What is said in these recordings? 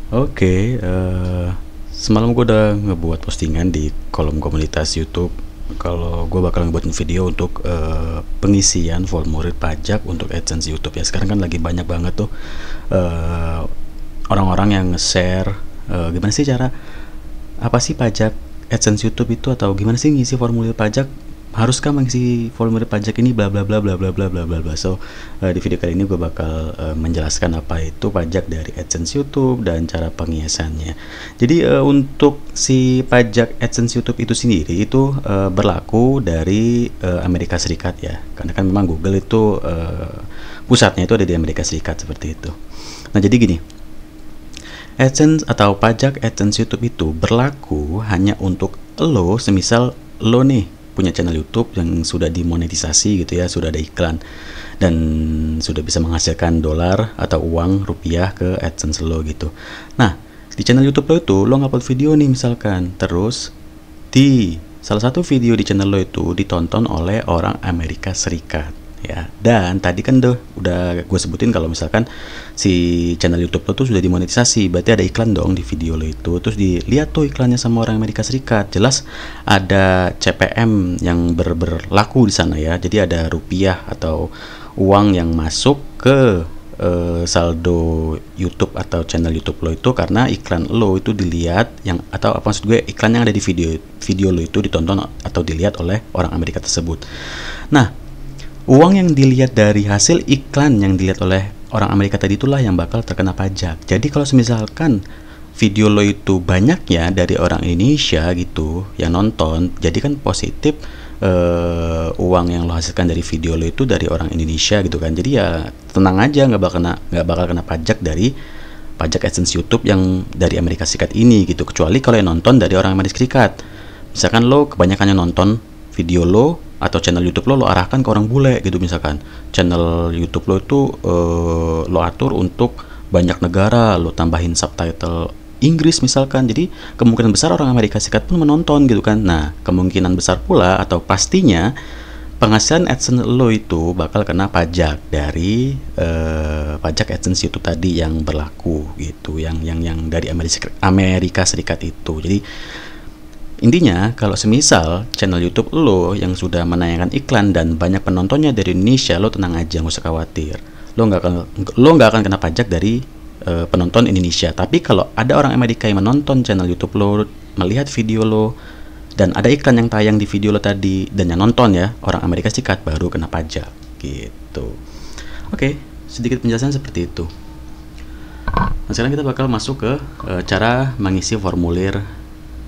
Oke, semalam gue udah ngebuat postingan di kolom komunitas YouTube kalau gue bakal ngebuatin video untuk pengisian formulir pajak untuk AdSense YouTube ya. Sekarang kan lagi banyak banget tuh eh, orang-orang yang nge-share gimana sih cara apa sih pajak AdSense YouTube itu, atau gimana sih ngisi formulir pajak, haruskah mengisi formulir pajak ini, bla bla bla bla bla bla bla bla bla. So di video kali ini gue bakal menjelaskan apa itu pajak dari AdSense YouTube dan cara pengisiannya. Jadi untuk si pajak AdSense YouTube itu sendiri itu berlaku dari Amerika Serikat ya, karena kan memang Google itu pusatnya itu ada di Amerika Serikat seperti itu. Nah jadi gini, AdSense atau pajak AdSense YouTube itu berlaku hanya untuk lo, semisal lo nih punya channel YouTube yang sudah dimonetisasi gitu ya, sudah ada iklan dan sudah bisa menghasilkan dolar atau uang rupiah ke AdSense lo gitu. Nah, di channel YouTube lo itu lo ngupload video nih misalkan, terus di salah satu video di channel lo itu ditonton oleh orang Amerika Serikat ya. Dan tadi kan udah gue sebutin kalau misalkan si channel YouTube lo tuh sudah dimonetisasi, berarti ada iklan dong di video lo itu. Terus dilihat tuh iklannya sama orang Amerika Serikat, jelas ada CPM yang berlaku di sana ya. Jadi ada rupiah atau uang yang masuk ke saldo YouTube atau channel YouTube lo itu karena iklan lo itu dilihat, yang atau apa maksud gue, iklan yang ada di video lo itu ditonton atau dilihat oleh orang Amerika tersebut. Nah, uang yang dilihat dari hasil iklan yang dilihat oleh orang Amerika tadi itulah yang bakal terkena pajak. Jadi kalau misalkan video lo itu banyak ya dari orang Indonesia gitu yang nonton, jadi kan positif uang yang lo hasilkan dari video lo itu dari orang Indonesia gitu kan. Jadi ya tenang aja, nggak bakal kena pajak dari pajak AdSense YouTube yang dari Amerika Serikat ini gitu, kecuali kalau yang nonton dari orang Amerika Serikat. Misalkan lo kebanyakannya nonton video lo atau channel YouTube lo arahkan ke orang bule gitu, misalkan channel YouTube lo itu lo atur untuk banyak negara, lo tambahin subtitle Inggris misalkan, jadi kemungkinan besar orang Amerika Serikat pun menonton gitu kan. Nah, kemungkinan besar pula atau pastinya penghasilan AdSense lo itu bakal kena pajak dari pajak AdSense YouTube tadi yang berlaku gitu, yang dari Amerika Serikat itu. Jadi intinya, kalau semisal channel YouTube lo yang sudah menayangkan iklan dan banyak penontonnya dari Indonesia, lo tenang aja, nggak usah khawatir. Lo nggak akan kena pajak dari penonton Indonesia. Tapi kalau ada orang Amerika yang menonton channel YouTube lo, melihat video lo, dan ada iklan yang tayang di video lo tadi, dan yang nonton ya orang Amerika Serikat, baru kena pajak gitu. Oke, sedikit penjelasan seperti itu. Nah, sekarang kita bakal masuk ke cara mengisi formulir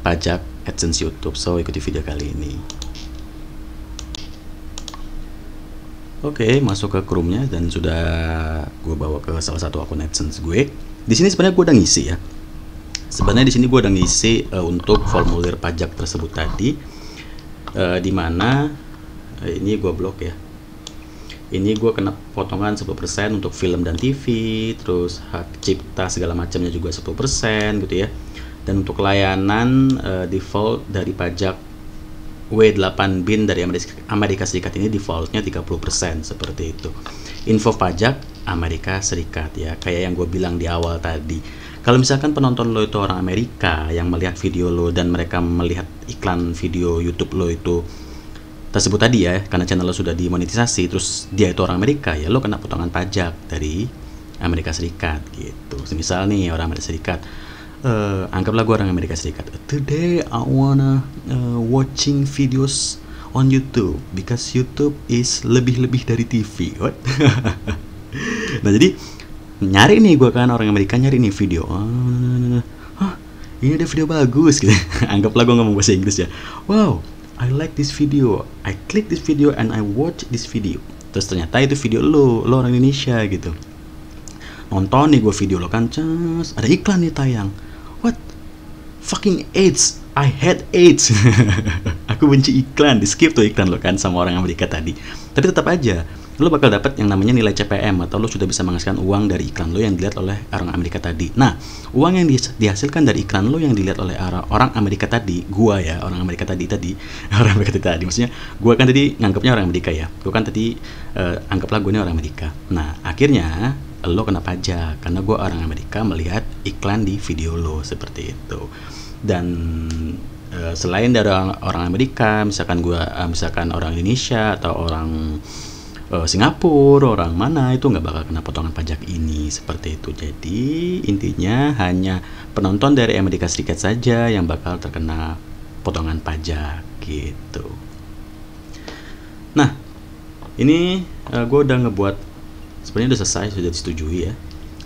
pajak AdSense YouTube. So ikuti video kali ini. Oke, masuk ke Chrome-nya dan sudah gue bawa ke salah satu akun AdSense gue. Di sini sebenarnya gue udah ngisi ya. Sebenarnya di sini gue udah ngisi untuk formulir pajak tersebut tadi, di mana ini gue blok ya. Ini gue kena potongan 10% untuk film dan TV, terus hak cipta segala macamnya juga 10% gitu ya. Dan untuk layanan default dari pajak W8 BIN dari Amerika Serikat ini defaultnya 30% seperti itu. Info pajak Amerika Serikat ya, kayak yang gue bilang di awal tadi. Kalau misalkan penonton lo itu orang Amerika yang melihat video lo dan mereka melihat iklan video YouTube lo itu tersebut tadi ya, karena channel lo sudah dimonetisasi, terus dia itu orang Amerika, ya lo kena potongan pajak dari Amerika Serikat gitu. Misal nih orang Amerika Serikat, anggaplah gue orang Amerika Serikat. Today I wanna watching videos on YouTube because YouTube is lebih dari TV. What? Nah jadi nyari nih gue kan, orang Amerika nyari nih video. Hah, ini ada video bagus gitu. Anggaplah gue ngomong bahasa Inggris ya. Wow, I like this video. I click this video and I watch this video. Terus ternyata itu video lo orang Indonesia gitu. Nonton nih gue video lo kan, cas, ada iklan nih tayang. What? Fucking AIDS. I hate AIDS. Aku benci iklan. Di skip tuh iklan lo kan sama orang Amerika tadi. Tapi tetap aja lo bakal dapat yang namanya nilai CPM, atau lo sudah bisa menghasilkan uang dari iklan lo yang dilihat oleh orang Amerika tadi. Nah, uang yang dihasilkan dari iklan lo yang dilihat oleh orang Amerika tadi, gua ya, orang Amerika tadi orang Amerika tadi, maksudnya gua kan tadi nganggapnya orang Amerika ya, gua kan tadi anggaplah gue ini orang Amerika. Nah, akhirnya lo kena pajak karena gue orang Amerika melihat iklan di video lo, seperti itu. Dan selain dari orang Amerika, misalkan orang Indonesia atau orang Singapura, orang mana, itu nggak bakal kena potongan pajak ini, seperti itu. Jadi intinya hanya penonton dari Amerika Serikat saja yang bakal terkena potongan pajak gitu. Nah, ini gue udah ngebuat, sebenarnya udah selesai, sudah disetujui ya.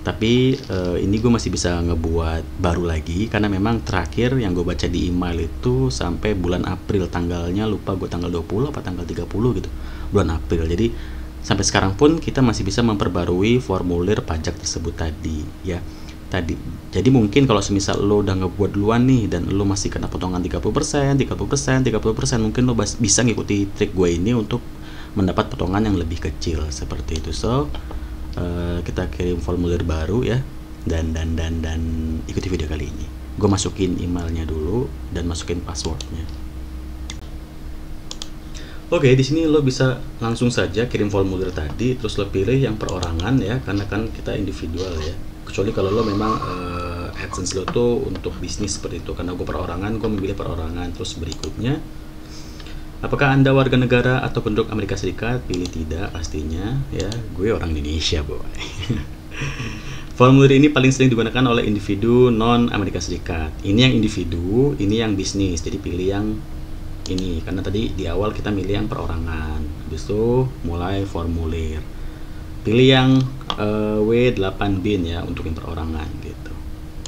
Tapi ini gue masih bisa ngebuat baru lagi karena memang terakhir yang gue baca di email itu sampai bulan April, tanggalnya lupa gue, tanggal 20 apa tanggal 30 gitu, bulan April. Jadi sampai sekarang pun kita masih bisa memperbarui formulir pajak tersebut tadi ya. Jadi mungkin kalau semisal lo udah ngebuat duluan nih dan lo masih kena potongan 30%, mungkin lo bisa ngikuti trik gue ini untuk mendapat potongan yang lebih kecil, seperti itu. So kita kirim formulir baru ya, dan ikuti video kali ini. Gue masukin emailnya dulu dan masukin passwordnya. Oke, di sini lo bisa langsung saja kirim formulir tadi, terus lo pilih yang perorangan ya, karena kan kita individual ya. Kecuali kalau lo memang AdSense lo tuh untuk bisnis seperti itu. Karena gue perorangan, gue memilih perorangan. Terus berikutnya, apakah Anda warga negara atau penduduk Amerika Serikat? Pilih tidak pastinya ya. Gue orang Indonesia, boy. Formulir ini paling sering digunakan oleh individu non Amerika Serikat. Ini yang individu, ini yang bisnis. Jadi pilih yang ini, karena tadi di awal kita milih yang perorangan. Habis itu mulai formulir. Pilih yang W8 bin ya untuk yang perorangan gitu.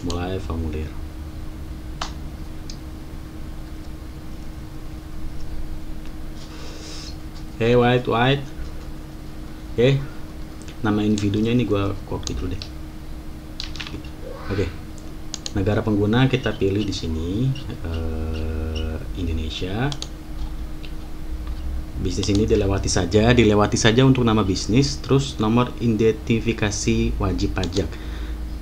Mulai formulir. Oke, white. Oke. Nama individunya ini gua copy dulu deh. Oke. Negara pengguna kita pilih di sini Indonesia. Bisnis ini dilewati saja untuk nama bisnis. Terus nomor identifikasi wajib pajak.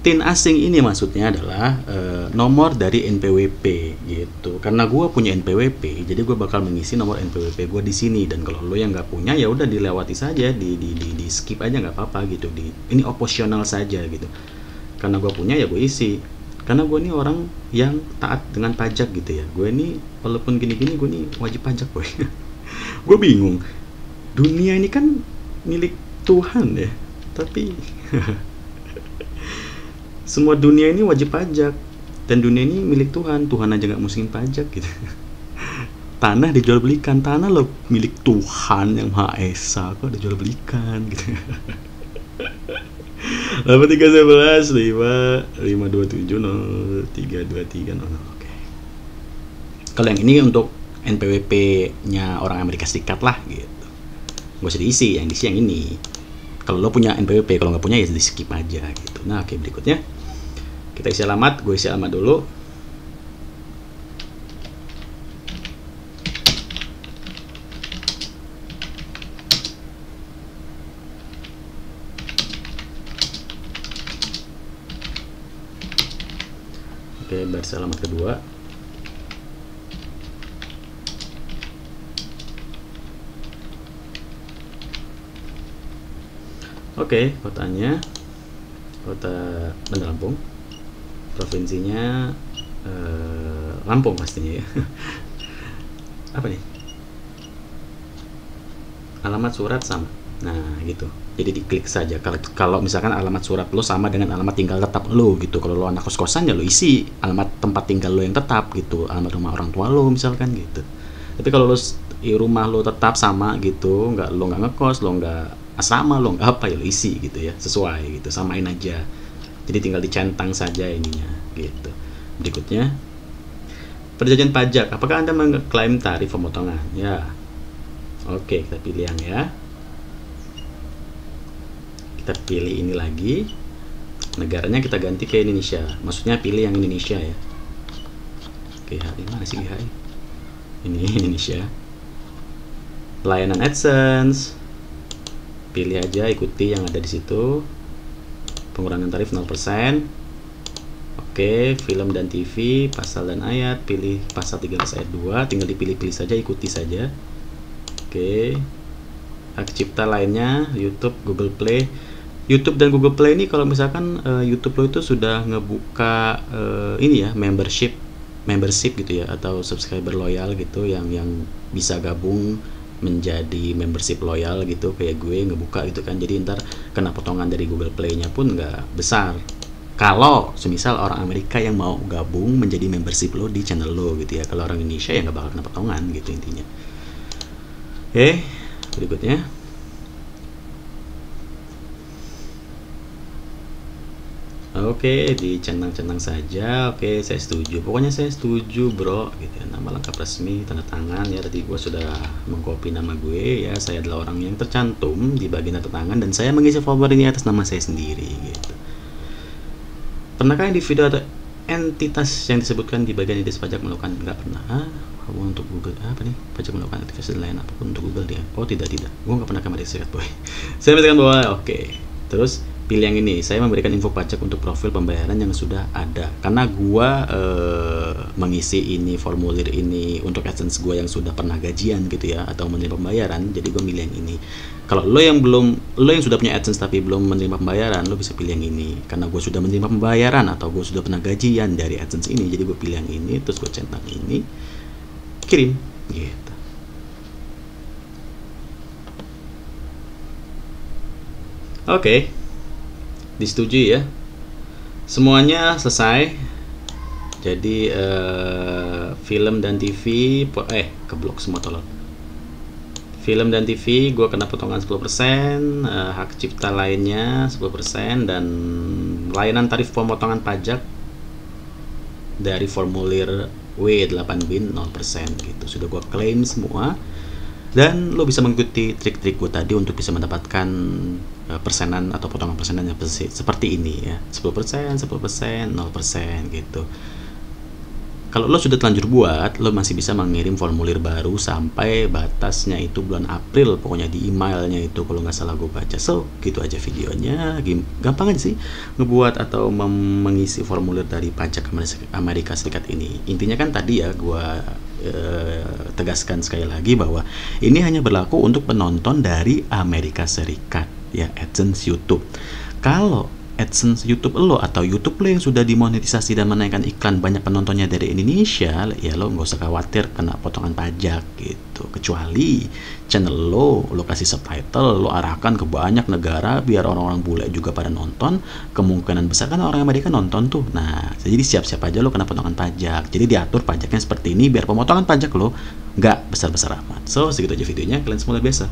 TIN asing ini maksudnya adalah nomor dari NPWP gitu. Karena gue punya NPWP, jadi gue bakal mengisi nomor NPWP gue di sini. Dan kalau lo yang nggak punya, ya udah dilewati saja, di skip aja nggak apa-apa gitu. Ini opsional saja gitu. Karena gue punya ya gue isi. Karena gue ini orang yang taat dengan pajak gitu ya. Gue ini walaupun gini-gini, gue ini wajib pajak gue. Gue bingung. Dunia ini kan milik Tuhan ya, tapi semua dunia ini wajib pajak, dan dunia ini milik Tuhan. Tuhan aja nggak musingin pajak gitu. Tanah dijual belikan, tanah lo milik Tuhan yang Maha Esa, kok dijual belikan gitu. 8311 527 0323 oke. Kalau yang ini untuk NPWP-nya orang Amerika Serikat lah gitu. Gak usah diisi, yang diisi yang ini. Kalau lo punya NPWP, kalau nggak punya ya di skip aja gitu. Nah, oke, berikutnya kita isi alamat. Gue isi alamat dulu. Oke, baris alamat kedua. Oke, kotanya kota Bandar Lampung, provinsinya Lampung pastinya ya. Apa nih? Alamat surat sama. Nah, gitu. Jadi diklik saja. Kalau misalkan alamat surat lo sama dengan alamat tinggal tetap lo gitu. Kalau lo anak kos-kosan ya lo isi alamat tempat tinggal lo yang tetap gitu. Alamat rumah orang tua lo misalkan gitu. Tapi kalau lo rumah lo tetap sama gitu, lo nggak ngekos, lo nggak asrama, lo nggak apa ya lo isi gitu ya, sesuai gitu, samain aja. Jadi tinggal dicentang saja ininya gitu. Berikutnya, perjanjian pajak. Apakah Anda mengklaim tarif pemotongan? Ya. Oke, kita pilih yang ya. Kita pilih ini lagi. Negaranya kita ganti ke Indonesia. Maksudnya pilih yang Indonesia ya. Oke, mana sih GHI? Ini Indonesia. Layanan AdSense. Pilih aja, ikuti yang ada di situ. Pengurangan tarif 0%. Oke, film dan TV, pasal dan ayat, pilih pasal 13 ayat 2, tinggal dipilih-pilih saja, ikuti saja. Oke. Hak cipta lainnya, YouTube, Google Play. YouTube dan Google Play ini kalau misalkan YouTube lo itu sudah ngebuka ini ya membership gitu ya, atau subscriber loyal gitu yang bisa gabung menjadi membership loyal gitu, kayak gue ngebuka gitu kan, jadi ntar kena potongan dari Google Play-nya pun nggak besar. Kalau semisal orang Amerika yang mau gabung menjadi membership lo di channel lo gitu ya, kalau orang Indonesia ya nggak bakal kena potongan gitu intinya. Oke, berikutnya. Oke, dicentang-centang saja. Oke, saya setuju. Pokoknya saya setuju, bro. Gitu ya. Nama lengkap resmi, tanda tangan ya. Tadi gue sudah mengcopy nama gue ya. Saya adalah orang yang tercantum di bagian tanda tangan dan saya mengisi formulir ini atas nama saya sendiri. Gitu. Pernahkah individu atau entitas yang disebutkan di bagian identitas pajak melakukan? Nggak pernah. Kamu untuk Google apa nih? Pajak melakukan aktivitas lain apapun untuk Google dia? Oh tidak. Gue nggak pernah ke Amerika Serikat, boy. Saya mengatakan bahwa oke. Terus pilih yang ini, saya memberikan info pajak untuk profil pembayaran yang sudah ada, karena gua mengisi ini formulir ini untuk AdSense gua yang sudah pernah gajian gitu ya, atau menerima pembayaran, jadi gua milih yang ini. Kalau lo yang sudah punya AdSense tapi belum menerima pembayaran, lo bisa pilih yang ini, karena gua sudah menerima pembayaran atau gua sudah pernah gajian dari AdSense ini, jadi gua pilih yang ini, terus gua centang ini, kirim gitu. Oke. Disetujui ya, semuanya selesai. Jadi film dan TV keblok semua tolong. Film dan TV gue kena potongan 10%, hak cipta lainnya 10%, dan layanan tarif pemotongan pajak dari formulir W8BIN 0% gitu. Sudah gue klaim semua. Dan lo bisa mengikuti trik-trik gue tadi untuk bisa mendapatkan persenan atau potongan persenan yang seperti ini ya, 10%, 0% gitu. Kalau lo sudah terlanjur buat, lo masih bisa mengirim formulir baru sampai batasnya itu bulan April, pokoknya di emailnya itu kalau nggak salah gue baca. So, gitu aja videonya, gampang aja sih ngebuat atau mengisi formulir dari pajak Amerika Serikat ini. Intinya kan tadi ya gue tegaskan sekali lagi bahwa ini hanya berlaku untuk penonton dari Amerika Serikat ya, AdSense YouTube. Kalau AdSense YouTube lo atau YouTube lo yang sudah dimonetisasi dan menaikkan iklan banyak penontonnya dari Indonesia, ya lo nggak usah khawatir kena potongan pajak gitu. Kecuali channel lo kasih subtitle, lo arahkan ke banyak negara biar orang-orang bule juga pada nonton, kemungkinan besar kan orang Amerika nonton tuh. Nah, jadi siap-siap aja lo kena potongan pajak. Jadi diatur pajaknya seperti ini biar pemotongan pajak lo nggak besar-besar amat. So, segitu aja videonya. Kalian semua luar biasa.